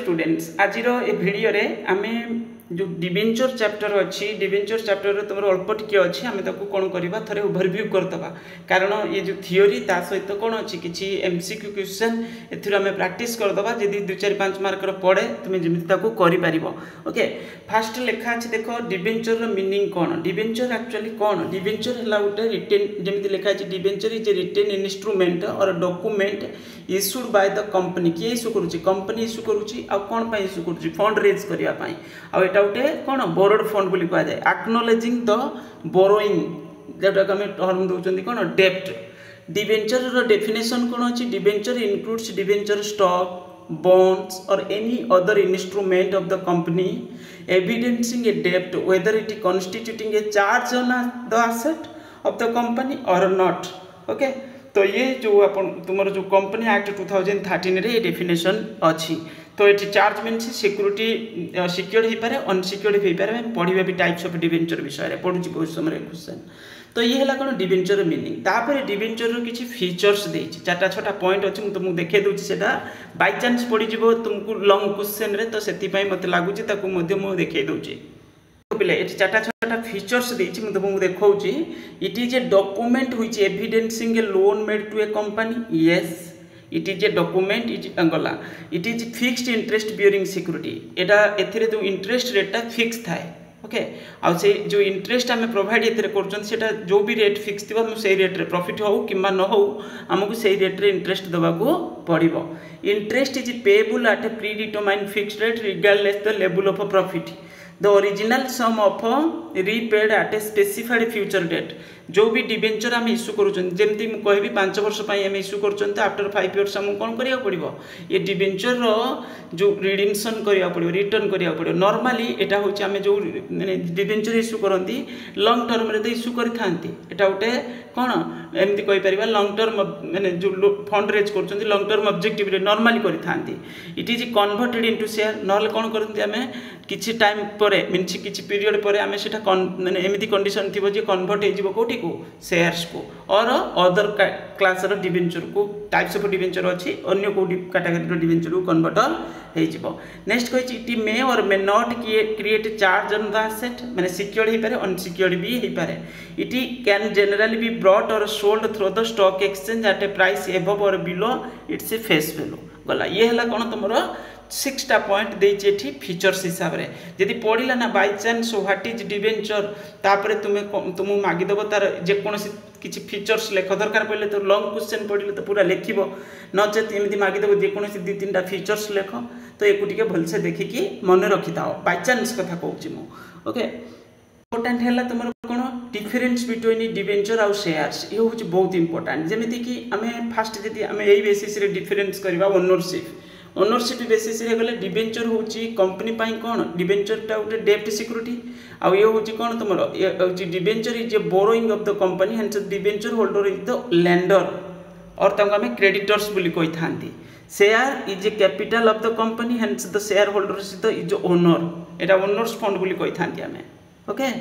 Students आज ए video रे आमे जो डिबेंचर चैप्टर अच्छी डिबेंचर चैप्टर तुम अल्प टी अच्छी आम कौन करवा थे ओभरव्यू करदे कारण ये जो थियोरी ता सहित कौन अच्छी किसी एमसीक्यू क्वेश्चन एम प्राक्टिस करदे जदि 2-4-5 मार्कर पड़े तुम्हें जमी कर ओके फास्ट लिखा अच्छे देख डिबेंचर मीनिंग कौन डिबेंचर एक्चुअली कौन डिबेंचर है गोटे रिटेन जमी लिखा है debenture is a written instrument or document issued by the company किए इश्यू करुच्ची कंपनी इश्यू करुच्ची आ कौन इश्यू करुच्ची फंड रेज करने आटा गोटे कौन बोरोड फंड बोली कह जाए एक्नोलेजिंग द बोरोइंग जोटा आम टर्म दौरान कौन डेप्ट डिबेंचर डेफिनेशन कौन अच्छी debenture includes debenture stock bonds or any other instrument of the company evidencing a debt whether it is constituting a charge on the asset of the company or not okay तो ये जो अपन तुमर जो company act 2013 रे definition अच्छी तो ये charge means security secured हो पारे अनसिक्योर्ड हो पारे पढ़ा भी टाइप्स ऑफ डिबेंचर विषय पढ़ुची बहुत समय क्वेश्चन तो ये है कौन डिबेंचर मीनिंग तापर डिबेंचर किसी फीचर्स देछि 4-6 पॉइंट अच्छे मुझे तुमको देखे दूसरी से बाय चांस पड़ जाव तुमको लंग क्वेश्चन रे तो से मत लगुच देखे दूसरी पिले 4-6 फीचर्स देछि मुझे तुमको देखौछि it is a document which evidencing a loan made to a company yes it is a document is गला it is fixed interest bearing security एटा एथिरे जो इंटरेस्ट रेटा फिक्स थाए ओके आ से जो इंटरेस्ट आम प्रोवाइड ये कर जो भी रेट फिक्स थी से रेट्रे प्रॉफिट हो कि न हो आमको से रेट्रे इंटरेस्ट देवाक पड़ो interest is payable at a predetermined fixed rate regardless the level of profit the original sum of repaid at a specified future date जो भी डिबेंचर आम इश्यू करमती कहि 5 वर्ष आम इश्यू कर आफ्टर 5 इयर्स आमको कौन करा पड़ो ये डिबेंचर जो रिडिम्सन करा पड़ो रिटर्न करा पड़ो नॉर्मली यहाँ हूँ आम जो डिबेंचर इश्यू करती लंग टर्म रे तो इश्यू करता गोटे कौन एमती कहीपर लंग टर्म मैंने जो फंड रेज कर लंग टर्म ऑब्जेक्टिव नॉर्मली करते it is converted into share ना कौन करते आम किसी टाइम पर मीन्स किसी पीरियड पर आम से मैंने एमती कंडीशन थी जे कन्वर्ट हो कौटी को शेयर्स को और अदर क्लास डिबेंचर को टाइप्स ऑफ डिबेंचर अच्छी अन्य को कैटेगरी डिबेंचर को कन्वर्ट हो नेक्स्ट कही it may or may not create charge on the asset माने सिक्योर्ड हो पारे अनसिक्योर्ड भी हो पारे it can generally be brought or sold through the stock exchange at a price above or below its a face value गला ये है कौन तुम 6टा पॉइंट देछि फीचर्स हिसाब रे यदि पढ़ला ना by chance what is debenture तापर तुम मागिदेव तार जेकोसी किसी फीचर्स लेख दरकार पड़े तो लंग क्वेश्चन पढ़ले तो पूरा लिखब नचेत एमती मागिदेव जेकोसी 2-3टा फीचर्स लेख तो एक भलसे देखिकी मन रखी था बाय चांस कथा कहूँ ओके इम्पोर्टाट है तुम कौन डिफरेन्स बिटवीन डिबेंचर आउ शेयर्स ये हूँ बहुत इंपोर्टाट जमीक आम फास्ट जी आम यही बेसीस डिफरेन्स करवा ओनरशिप बेसीस गले डिबेंचर हूँ कंपनी कौन डिबेंचरटा गोटे डेप्ट सिक्यूरिटी आउ ये हूँ कौन तुम debenture is A borrowing of the company hence debenture holder is the lander और आम क्रेडिटर्स बोली कही था share is a capital of the company hence the share holder is owner Etah owner's fund बोली कही था आम ओके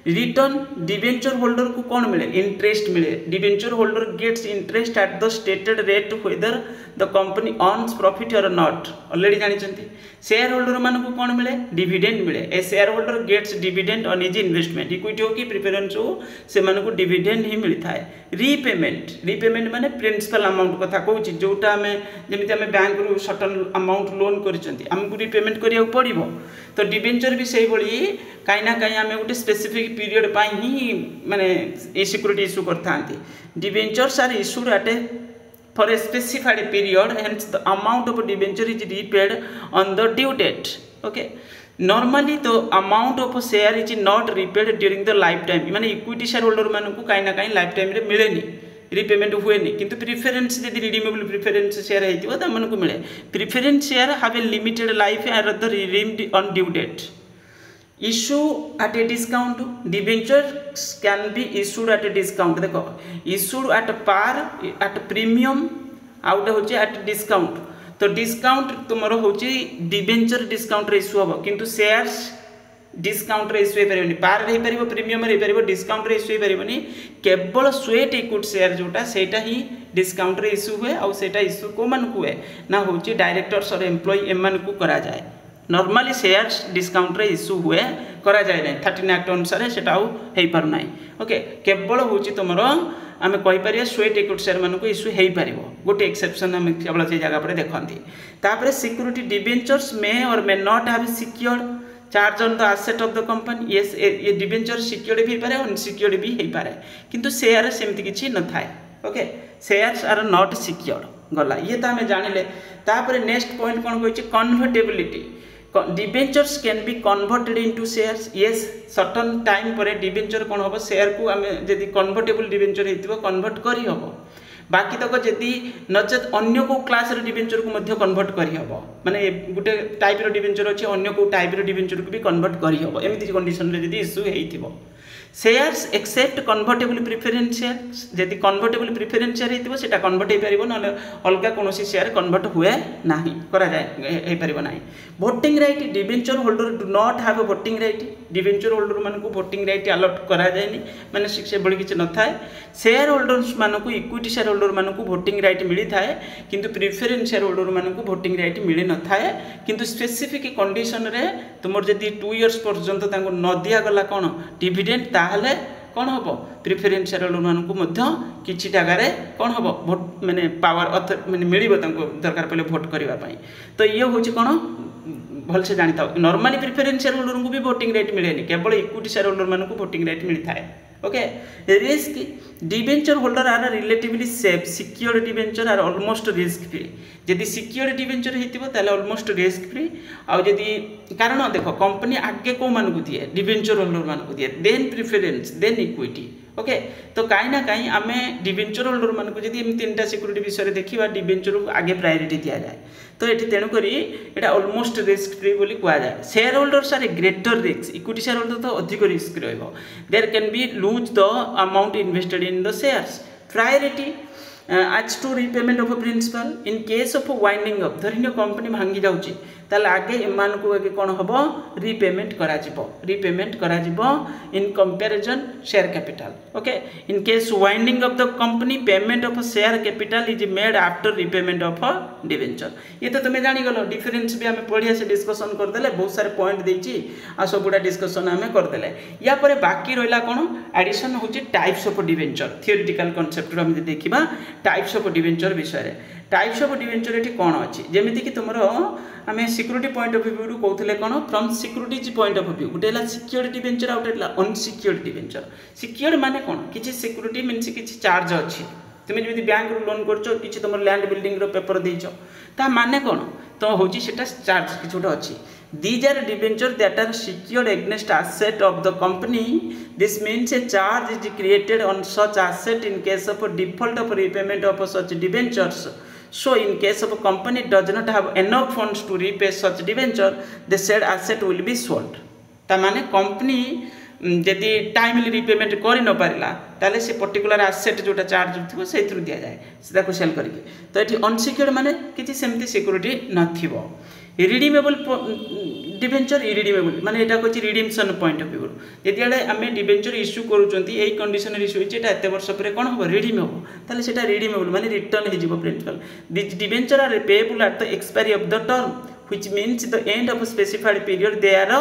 रिटर्न डिबेंचर होल्डर को कौन मिले इंटरेस्ट मिले debenture holder gets interest at the stated rate whether the company earns profit or not already जानते share holder मान को कौन मिले डिविडेंड मिले a share holder gets dividend on is investment equity हो कि प्रिफरेंस हो से माने को डिविडेंड ही मिलता है रीपेमेंट माने प्रिंसिपल अमाउंट कथा कहूँ जोटा आम जमी आम बैंक रु सर्टन अमाउंट लोन करमको रीपेमेंट करा पड़ो तो डिबेंचर भी से भाई कहीं ना कहीं आम गोटे स्पेसिफिक पीरियड ही माने ए सिक्यूरिटी इश्यू करते debentures are issued at a for a specified period hence the amount of debenture is repaid on the due date okay normally the amount of share is not repaid during the lifetime माने equity share holder मान को कहीं ना कहीं life time रे मिलेनी repayment हुए नहीं किंतु प्रिफरेंस यदि रिडीमेबल प्रिफरेंस शेयर होइतिबो त मन को मिले preference share have a limited life and the redeemed on due date issue at a discount debentures can be issued at a discount देखो issued at par at premium out हूँ at discount तो discount तुम हूँ debenture discount issue हम किंतु shares discount रे issue हो पार रे पारिबो प्रीमियम रे पारिबो डिस्काउंट रे इश्यू हो केवल स्वेट इक्विटी शेयर जोटा सेटा ही डिस्काउंट रे इश्यू हुए और सेटा इश्यू को मान हुए ना होची डायरेक्टर्स और एम्प्लॉय एमान को करा जाए नॉर्मली शेयर्स डिस्काउंट रे इश्यू हुए करा जाए नहीं 13 एक्ट अनुसार सेटा हो पार ना ओके केवल होची तुमरो आम कहीपर स्वेट इक्विटी शेयर मानक इश्यू हो पार गोटे एक्सेप्शन आम केवल से जगह पर देखती तापर security debentures may or may not have secured charge on the asset of the company ये डिबेंचर सिक्योर्ड भी पारे अनसिक्योर्ड भी हो पारे किंतु शेयर सेमती किसी न थाए okay shares are not secured गला ये तो आम जानिले तापर नेक्स्ट पॉइंट कौन कही convertibility debentures can be converted into shares yes certain time पर डिबेंचर कौन हम शेयर को आम जब कन्वर्टेबल डिबेंचर हो कन्वर्ट कर हम बाकी तक जदि नचेत अन्य को क्लास डिबेंचर को कन्वर्ट कर हम माने गोटे टाइप डिबेंचर अच्छे अन्य को टाइप डिबेंचर को भी कन्वर्ट कर हम एमती कंडीशन रे जदि इश्यू हो shares except convertible preference shares जदि कन्वर्टेबल प्रिफरेन्स शेयर होता है कन्वर्ट हो पार ना अलग कौन शेयर कन्वर्ट हुए ना करा voting right debenture holder do not have voting right debenture holder मान भोटिंग राइट अलॉट करा जाए माने से भली किसी न थाए शेयर होल्डर्स मानक इक्विटी शेयर होल्डर मानक भोटिंग राइट मिली थाए किंतु प्रिफरेन्स शेयर होल्डर मानक भोटिंग राइट मिली न थाए किंतु स्पेसिफिक कंडीशन रे तुमर जदि 2 इयर्स पर्यंत तांको न दिया गला कोन डिविडेंड ताहले कौन हम प्रिफरेन्स शेयर होल्डर मानक किसी जगार कौन हम भोट माने पावर माने मिल दरकार पड़े भोट करने तो ये हूँ कौन भलसे जानी था नॉर्मली प्रिफरेन्स शेयर होल्डर को भी भोटिंग राइट मिले केवल इक्विटी शेयर होल्डर मानक भोटिंग राइट मिलता है okay risk debenture holder are relatively safe secured debenture are almost risk free जदि सिक्योर्ड डिबेंचर होता ऑलमोस्ट रिस्क फ्री आउ जदि कारण देख कंपनी आगे कौ मानक दिए डिबेंचर होल्डर मानक दिए then preference then equity okay तो कहीं ना कहीं आम डिबेंचर होल्डर मानक जदि 3टा सिक्यूरिटी विषय देखा डिबेंचर को आगे प्रायोरिटी दि जाए तो ये तेणुक यहाँ ऑलमोस्ट रिस्क फ्री बोली कहुए share holders are a greater risk equity share holder तो अधिक रिस्क रहा there can be lose the amount invested in the shares priority as to repayment of principal in case of winding up धरी company भांगी जाऊँगी ताले आगे एमान को आगे कौन हम रिपेमेंट करा in comparison share capital okay in case winding of the company payment of share capital is made after repayment of debenture ये तो तुम्हें जानीगल डिफरेन्स भी आम बढ़िया से डिस्कसन करदे बहुत सारे पॉइंट देती आ सब गुड़ा डिस्कसन आम करदे या पर बाकी रहा कौन एडिशन हूँ types of debenture theoretical concept आम देखा टाइप्स ऑफ डिबेंचर विषय टाइप्स ऑफ डिबेंचर ये कौन अच्छी जमीक तुम आम सिक्यूरिटी पॉइंट ऑफ व्यू कहते कौन from securities point of view गोटे सिक्योर्ड डिबेंचर आउ गोटे अनसिक्योर्ड डिबेंचर सिक्योर्ड माने कौन किसी सिक्यूरिटी मीन्स किसी चार्ज अच्छी तुम्हें जमी बैंक रू लोन कर किसी तुम लैंड बिल्डिंग पेपर देच ता माने कौन तो हूँ चार्ज किसी गोटे अच्छी these are debenture that are secured against asset of the company this means a charge is created on such asset in case of default of repayment of such debentures so in case of a company does not have enough funds to repay such debenture the said asset will be sold ता माने company जदि timely repayment कर न पारा ताले से particular asset जोटा charge थी से दि जाए से सेल करके तो ये अनसिक्योर्ड माने किसी सेमती सिक्यूरिटी नथिबो रिडीमेबल डिबेंचर इरिडीमेबल माने एटा कहछि रिडीमशन पॉइंट ऑफ व्यू यदि आम डिबेंचर इश्यू करूँ यही कंडीशन इश्यू होता है एत वर्ष पर कौन हम रिडीम हम ताले सेटा रिडीमेबल माने रिटर्न हो principal this debenture are payable at the expiry of the term which means the end of specified period they are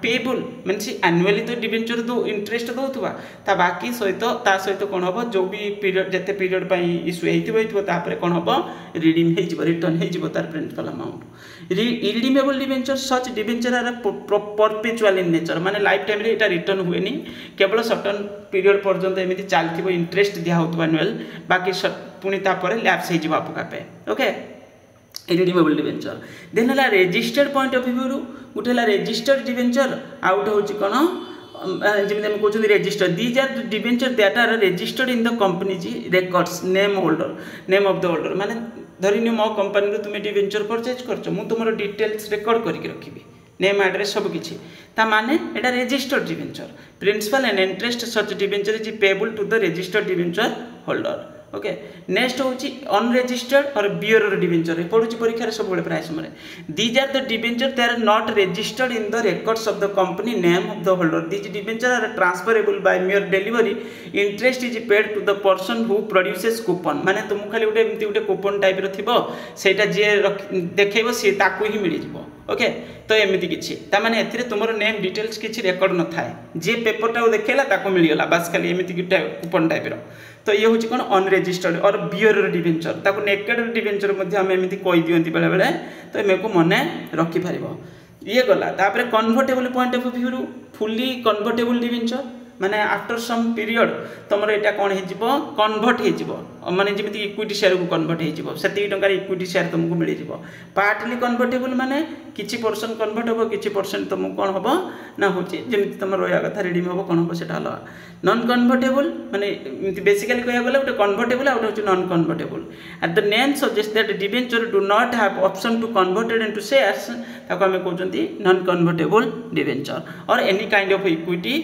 payable means annually तो डिबेंचर दो इंटरेस्ट दौथुआ ता बाकी सहित कौन हम जो भी पीरियड जिते पीरियड इश्यू होता कौन हम रिडीम हो रिटर्न हो तार principal amount irredeemable debenture such debenture are perpetual in nature माने लाइफ टाइम रे रिटर्न हुए केवल सर्टन पीरियड पर्यंत एमती चलती इंटरेस्ट दिया होता एनुअल बाकी पुणी तापर लैप्स हो आपकापे ओके इरिडीमेबल डिबेंचर देन है रेजिस्टर्ड पॉइंट ऑफ व्यू गोटे है रेजिस्टर्ड डिबेंचर आउ गोटे हूँ कौन जमी आम कहते register these are debenture that are registered in the company's records name of the holder माने धरी मो कंपनी तुम्हें डिबेंचर परचेज कर तुम डिटेल्स रेकर्ड करके रखी नेम एड्रेस सब किसी ता माने एटा registered debenture principal and interest such debenture is payable to the registered debenture holder okay next हूँ अनरेजिस्टर्ड और बियर डिवेंचर पढ़ू परीक्षा सब प्राय समय these are the debenture they are not registered in the records of the company name of the holder these debenture are transferable by mere delivery interest is paid to the person who produces coupon माने तुम खाली गोटे एमती गोटे coupon type थो सेटा जी देखो सी ताकू ही मिल जाव ओके तो एमती किसी ताने तुम नेम डिटेल्स किसी रेकर्ड न थाए जी पेपरटा देखला ताको मिलगला बास खाली एमती कूपन टाइप तो ये हूँ कौन अनरेजिस्टर्ड और बियर डिवेंचर ताको नेकेड डिवेंचर आम एमती कही दिखती बेले बेले तो एम को मन रखिपार ये गला तापर convertible point of view fully convertible debenture माने आफ्टर सम पीरियड तुम यहाँ कौन हो कन्वर्ट हो माने जमी इक्विटी शेयर को कन्वर्ट होती टकर इक्विटी शेयर तुमको मिल जाव पार्टली कन्वर्टेबल माने किसी परसेंट कन्वर्ट हम किसी परसेंट तुमको कौन हम ना हूँ जमी तुम रहा कथा रिडीम हम कौन हम से अलग नॉन कन्वर्टेबल माने बेसिकली कह गले गोटे कन्वर्टेबल आउट हूँ non convertible at the name suggest that debenture do not have option to converted into shares ताको आम कहते नॉन कन्वर्टेबल डिवेंचर और any kind of equity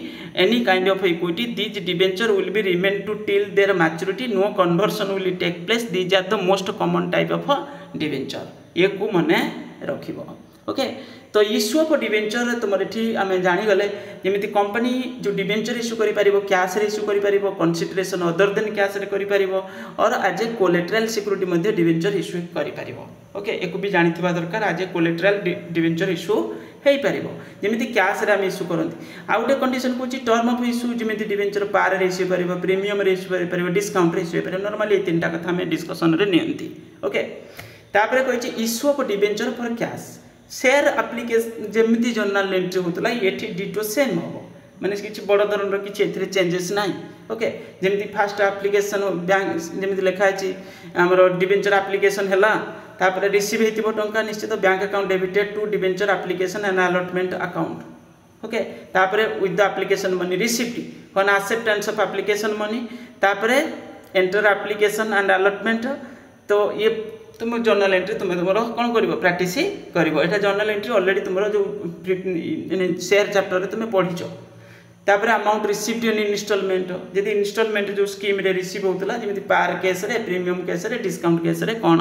these debenture will be remain to till their maturity no conversion will take place these are the most common type of debenture ये को मने रखिबो okay तो issue of debenture तुम ये आम जानीगले जमी company जो debenture issue कर कैश इश्यू कर कंसिडरेशन अदर देन कैश कर और आज ए कोलेट्राल सिक्यूरिटी डिवेंचर इश्यू कर ओके एक भी जानी दरकार आज ए कोलेट्राल डिवेंचर इश्यू हो पार जमी कैश आम इश्यू करती आउ गोटे कंडीशन कौन टर्म ऑफ इश्यू जमी डिवेंचर पार इश्यू कर प्रीमियम इश्यू कर डिस्काउंट इश्यू कर नॉर्मली ये तीन कथा आम डिस्कसन रे नियंती ओके तापर कही issue of debenture for cash share application जमी जर्नाल एंट्री होता ये डिटो सेम हम माने किसी बड़ धरण किसी चेंजेस ना ओके जमी फास्ट एप्लिकेशन बैंक जमी लिखाई आमर डिवेंचर एप्लिकेशन है तापर रिसीव हो टंका निश्चित bank account debited to debenture application and allotment account okay तापर with the application money receipt कौन एक्सेप्टेंस ऑफ एप्लिकेशन मनी तापर एंटर एप्लिकेशन एंड अलॉटमेंट तो ये तुम जर्नल एंट्री तुम तुम कौन कर प्राक्ट कर जर्नल एंट्री ऑलरेडी तुम जो शेयर चैप्टर तुम पढ़ीच तापर अमाउंट रिसीव्ड इन इनस्टॉलमेंट जब इनस्टॉलमेंट जो स्कीम रे रिसीव होता जमी पार केस रे प्रीमियम केस रे डिस्काउंट केस रे कौन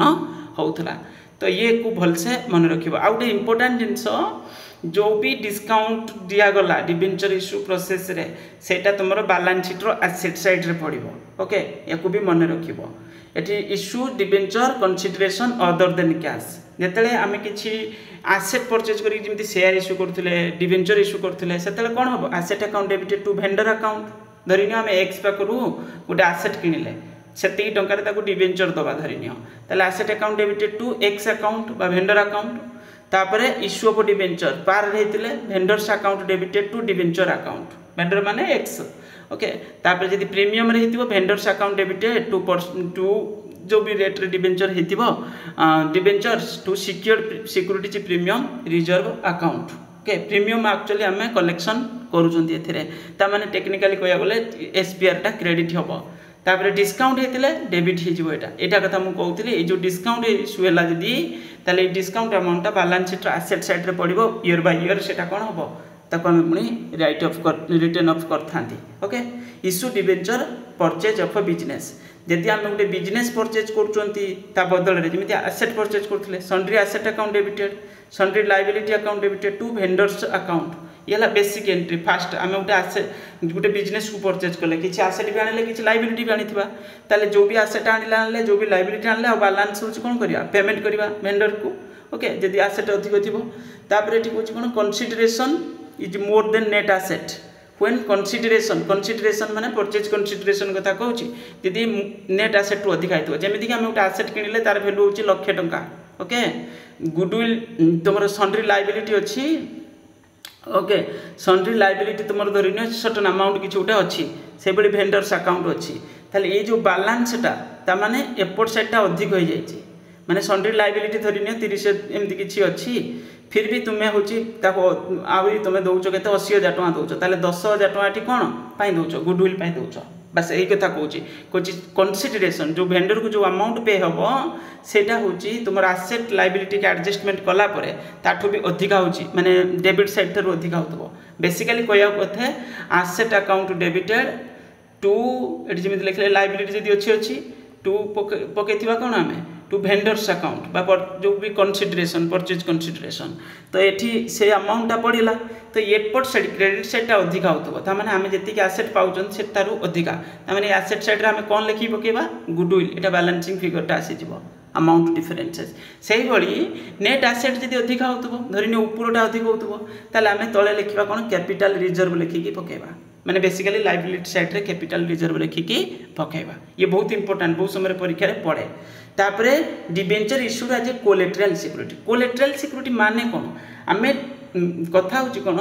होता तो ये को भलसे मन रखिबो आ गोटे इंपोर्टेंट जिनस जो भी डिस्काउंट दिगला डिवेंचर इश्यू प्रोसेस रे सेटा तुम बैलेंस शीट रो एसेट साइड रे पड़ो ओके या भी मन रखिबो एटी issue debenture consideration other than cash जिते आम कि आसेट परचेज कर शेयर इश्यू करते डिवेंचर इश्यू करते से कौन हम asset account debited to vendor account धरिनियो आम एक्स पाखु गोटे आसेट किणिले से टकर डिवेंचर दबा धरिनियो ताले asset account debited to X account बा भेंडर अकाउंट तापर इश्यू ऑफ डिवेंचर पार रहते vendors account debited to debenture account vendor माने एक्स ओके तापर जब प्रीमियम रही भेंडर्स अकाउंट डेबिटेड टू जो भी रेट डिवेंचर हो debentures to security premium reserve account okay premium actually आम कलेक्शन करुँचे टेक्निकाली कह गले एसपीआर टा क्रेडिट हम तापर डिस्काउंट होते डेबिट होटा कथा मुझे कहती जो डिस्काउंट इश्यू है जदि ताले डिस्काउंट अमाउंटा बैलेंस शीट एसेट साइड रे पड़ो ईयर बाय ईयर से कौन हम ताको आम पुणी राइट ऑफ रिटर्न ऑफ करता okay issue debenture purchase of business जदि आम गोटे बिजनेस परचेज कर बदल में जमी एसेट परचेज करते sundry asset account debited sundry liability account debited to vendors account ये बेसिक एंट्री फास्ट आम गोटे आसेट गोटे बिजनेस को परचेज कले किसी आसेट भी आने किसी लाइबिलिटी भी आनी ताले जो भी आसेट आने जो भी लाइबिलिटी आने बैलेंस हो कौन करवा पेमेंट करवा भेंडर को ओके जदि आसेट अधिक थी तापर ये कौन कौन consideration is more than net asset when consideration माने परचेज कंसिडरेशन कथा कहूँ यदि नेट आसेट टू अधिक आइथो जमी कि आम गोटे आसेट किणिले तार भैल्यू होची लाख टंका ओके गुडविल तुम सन्ड्री लाइबिलिटी अच्छी ओके सन्ड्री लाइबिलिटी तुम धरनी सर्टन अमाउंट किसी गोटे अच्छी से भाई भेंडर्स अकाउंट अच्छी ताले ये जो बैलेंसटा माने एपट साइडटा अधिक हो जाए माने सन्ड्री लाइबिलिटी धरनी 30 एमती किसी अच्छी फिर भी तुम्हें हूँ आहरी तुम दौच के 80,000 टଙ୍କା दौच ताले 10,000 टଙ୍କା कौन पाई दौच गुडविल पाई दौच बस यही कथा कहूँ कंसिडरेशन जो भेंडर को जो अमाउंट पे हम सेटा हूँ तुम आसेट लाइबिलिटी के एडजस्टमेंट कलापर ताठू भी अधिका हो माने डेबिट साइड ठार अधिका हो बेसिकली कह कथा आसेट अकाउंट डेबिटेड टू ये जमी लिखले लाइबिलिटी जब अच्छी टू पकईथिबा कौन आम टू भेंडर्स अकाउंट बा जो भी कनसिडरेशन परचेज कनसिडरेशन तो ये से अमाउंटा पड़ा तो एपट साइड क्रेडिट साइडटा अधिका होता मैंने आम जी आसेट पाँच से तारू अधिका मैंने आसेट साइड आम कौन लिखी पकेबा गुडविल यहाँ बालांसिंग फिगरटा आसीज अमाउंट डिफरेन्सेस से भाई नेट आसेट जब अधिका हो धरने उपरटा अधिक होता आम तले लिखा कौन कैपिटल रिजर्व लिखिकी पकेबा माने बेसिकली लाइबिलिटी साइड रे कैपिटल रिजर्व लिखिकी पकेबा ये बहुत इंपोर्टेंट बहुत समय परीक्षा रे पड़े तापरे debenture issued as a collateral security माने कौन आमे कथा होची कौन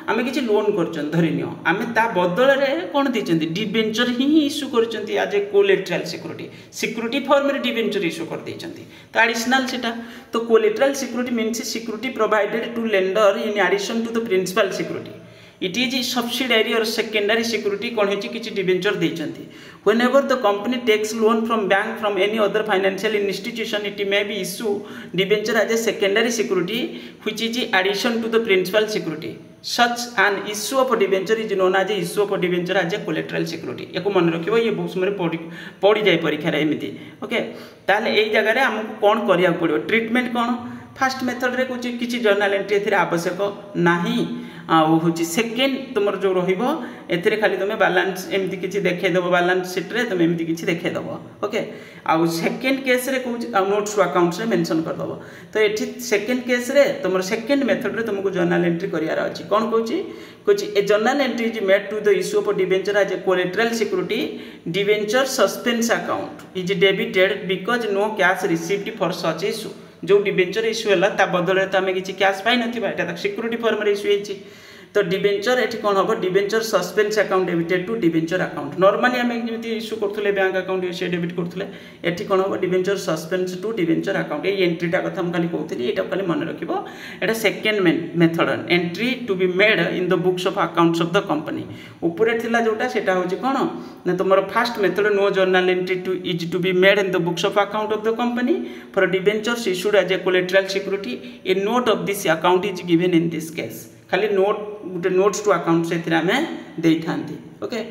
आमे किछि लोन करछन धरिनियो आमे ता बदल रे कौन दिचंती डिबेंचर ही इश्यू करछंती as a collateral security form रे डिबेंचर इश्यू कर देचंती तो एडिशनल सेटा तो collateral security means security provided to lender in addition to the principal security it is subsidiary or secondary security कौन होची किछि डिबेंचर देचंती whenever the company takes loan from bank from any other financial institution it may be issue debenture as a secondary security which is addition to the principal security such an issue of debenture is known as issue of debenture as a collateral security याको मन रखिबो ये बहुत समय पड़ी जाय परीक्षा रे एमिति ओके ताले एई जगह रे हमको कोन करिया पड़िबो ट्रीटमेंट कोन फर्स्ट मेथड रे कुछ किछि जर्नल एंट्री एथिरे आवश्यक नाही हूँ सेकेंड तुम जो रही खाली तुम बालांस एमती किसी देखईदेव बालांस सीट रे तुम एमती किसी देखईदेव ओके आउ सेकेंड केस रे कौच नोट्स टू अकाउंट्स रे मेंशन करदेव तो ये सेकेंड केस रे तुम सेकेंड मेथड रे तुमको जर्नल एंट्री करार अच्छी कौन कौच a journal entry is made to the issue of debenture as a collateral security debenture suspense account is debited because no cash received for such issue जो debenture issue है बदल तो आम किसी कैश पाई ना सिक्यूरिटी फॉर्म रे issue होती तो डिबेंचर ये कौन हम debenture suspense account debited to debenture account normally आम जमी इश्यू करते बैंक अकाउंट से डेबिट करते ये कौन हम debenture suspense to debenture account ये एंट्रीटा कथा मुझे कहती ये खाली मन रखिबो एटा second method entry to be made in the books of accounts of the company ऊपर थिला जोटा सेटा होची कौन ना तुम first method no journal entry to is to be made in the books of account of the company for debentures issued as a collateral security a note of this account is given in this case खाली note गोटे notes to account से आम दे था okay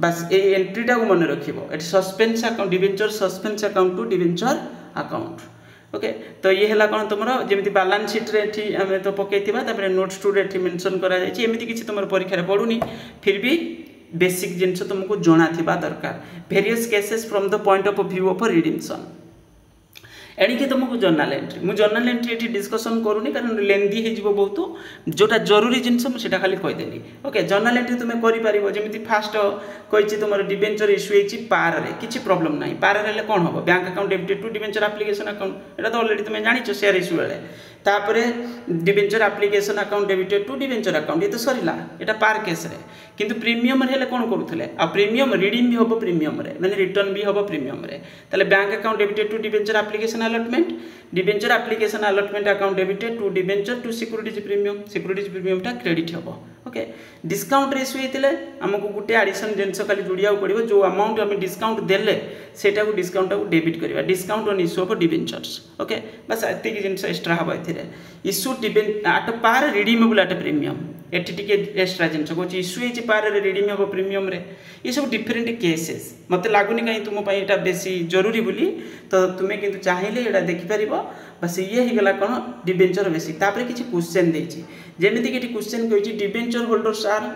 बस ये एंट्रीटा को मन रखिबो at suspense account debenture suspense account to debenture account okay तो ये है कौन तुम जमी बालांस सीट रे आम तो पकईथिबा नोट्स टू रे मेंशन करा जायछि एमिति किछि तुम परीक्षा पड़ूनी फिर भी बेसिक जिनस तुमको जना थिबा दरकार various cases from the point of view of redemption एणिके तुमको जर्नल एंट्री मुझे जर्नल एंट्री ये डिस्कसन करूनी कारण लेंदी हो बहुत जोटा जरूरी जिनस मुझे खाली कहीदेली ओके जर्नल एंट्री तुम करमी फास्ट कही तुम डिबेंचर इश्यू होती पार रे किसी प्रॉब्लम ना पार रे कौन हम bank account debited to debenture application account ये तो ऑलरेडी तुम जान शेयर इश्यू बेले तापरे debenture application account debited to debenture account ये तो सरला ये पार केस रे किंतु प्रीमियम रे कौन करुले आ प्रीमियम रिडीम भी हम प्रीमियम रे माने रिटर्न भी हम प्रीमियम रे ताले bank account debited to debenture application allotment debenture application allotment account debited to debenture to securities premium टा क्रेडिट हम ओके डिस्काउंट रे इश्यू होते आमको गोटे एडिशन जिनस खाली जोड़िया पड़ो जो अमाउंट आम डिस्काउंट देले सेटा को डिस्काउंट को डेबिट करवा discount on issue of debentures okay बस एति जिनस एक्स्ट्रा हम issue at par redeemable at premium एटी टिके एक्स्ट्रा जिनस कौन इश्यू होती पार रिडीम हम प्रीमियम रे ये सब डिफरेंट केसेस मत लगुनि कहीं तुम यहाँ बेसी जरूरी बोली तो तुम्हें किंतु चाहिए यहाँ देखिपर बस ये होगा कौन डिबेंचर बेसिक तापर किसी क्वेश्चन देती जमीक कि क्वेश्चन कही debenture holders are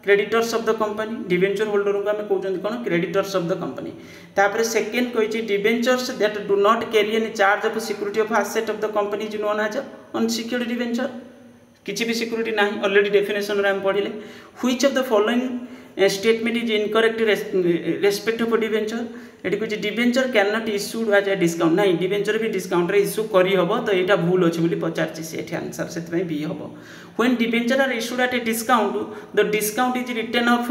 creditors of the company debenture holder को आम कहते कौन क्रेडिटर्स ऑफ द कंपनी तापर सेकेंड कही debentures that do not carry any charge of security of asset of the company is known as unsecured debenture किसी भी security ना already definition आम पढ़ले which of the following statement is incorrect respect of debenture ये कुछ debenture can not issued as a discount ना debenture भी discount रे इश्यू करी हबो तो यहाँ भूल अच्छे बोली पचार से आंसर से भी हम when debenture are issued at a discount the discount is return off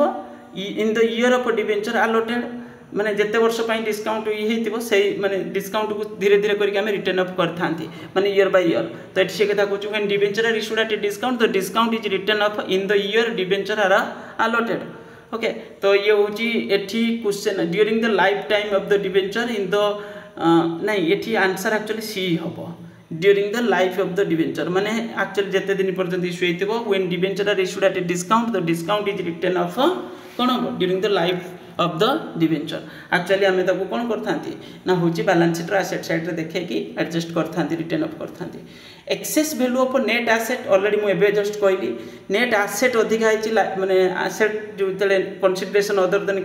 in the year of debenture allotted माने जिते वर्ष डिस्काउंट ये से माने डिस्काउंट को धीरे धीरे करके रिटर्न ऑफ करता माने ईयर बाय ईयर तो ये कथा कहूँ when debenture are issued at a discount the discount is return off in the year debenture are allotted okay तो ये हूँ एठी question during the life time of the debenture in the नहीं ये आंसर एक्चुअली सी हम during the life of the debenture माने actually जिते दिन पर्यंत इश्यू होती when debenture are issued at a discount the discount is return off कौन हम during the life of the debenture actually आम ताको कौन करता ना हूँ बैलेंस शीट एसेट साइड देखे कि एडजस्ट करता रिटर्न ऑफ करता excess value of net asset already मुझे जस्ट कहली नेट एसेट अधिका माने एसेट जो कंसीडरेशन अदर देन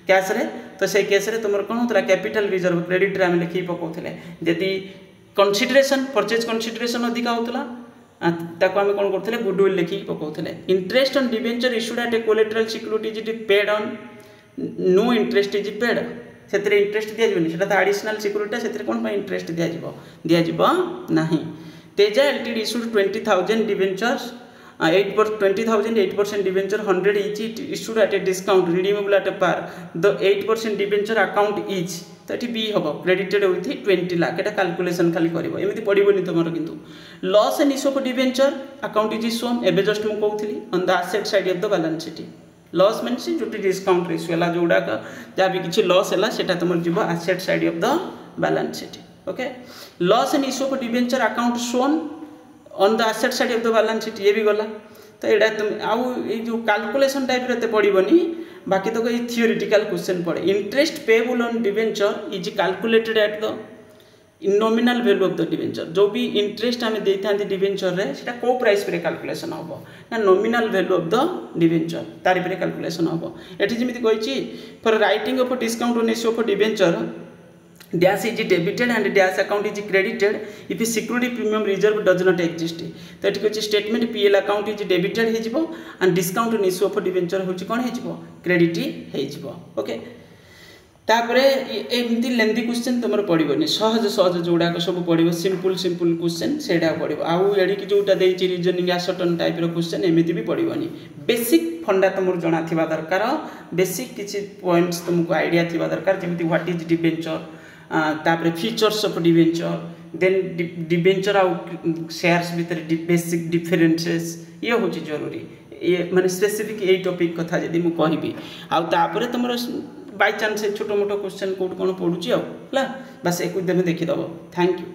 कैश रे तो से केस रे तुम कौन होता कैपिटल रिजर्व क्रेडिट रे आम लिखी पकाउले जदि कंसीडरेशन परचेज कंसीडरेशन अधिका होता ताको आम कौन करते गुडविल लिखिक पकाउले interest on debenture issued at a collateral security is paid on no interest is paid से इंटरेस्ट दिजानी से एडिशनल सिक्यूरिटी से कौन इंटरेस्ट दिजा ना Teja LTD issued 20,000 debentures 20,000 8% debenture 100 each issued at a discount redeemable at a par the 8% debenture account each तो ये B हम credited with 20 lakh Etah calculation खाली करिवो एमिति पड़िबोनी तुमर किंतु loss and issue of debenture account is shown एबे जस्ट मु कहउथली on the asset side of the balance sheet loss means जो डिस्काउंट रेशियो है जोड़ा जहाँ भी किसी लॉस है सेटा तुम जीव asset side of the balance sheet okay loss and issue of debenture account shown on the asset side of the balance sheet ये भी गला तो यहाँ तुम आउ जो कैलकुलेशन टाइप रे पड़ोनी बाकी तो ये थियोरिटिकल क्वेश्चन पड़े interest payable on debenture is calculated at the nominal value of the debenture जो भी इंटरेस्ट आम देता डिवेंचर रे सेटा को प्राइस पे कैलकुलेशन हम ना nominal value of the debenture तारि पे कैलकुलेशन हम एटी जमी कही for writing off discount on issue of debenture dash is debited and dash account is credited if security premium reserve does not exist तो ये कहते statement PL account is debited हो and discount on issue of debenture हूँ कौन हो credit हो okay तापर एमती लेंदी क्वेश्चन तुम पड़ोनी सहज सहज जोड़ाक सब पड़ो सिंपल सिंपल क्वेश्चन से पड़ो आउ एडिकी जोटा रिजनिंग आसटन टाइप क्वेश्चन एमती भी पड़ोनी बेसिक फंडा तुम जना थिबा दरकार बेसिक किसी पॉइंट्स तुमको आइडिया थिबा दरकार जमी व्हाट इज डिवेंचर तापर features of debenture then debenture आउ शेयर्स भितर बेसिक डिफरेंसेस ये हूँ जरूरी ये माने स्पेसिफिक यही टॉपिक कथा जदि मु कहबी आउ तापर तुम बाय चांस छोटो मोटो क्वेश्चन कोड कौन पड़ुची बस एक देखीदेव थैंक यू।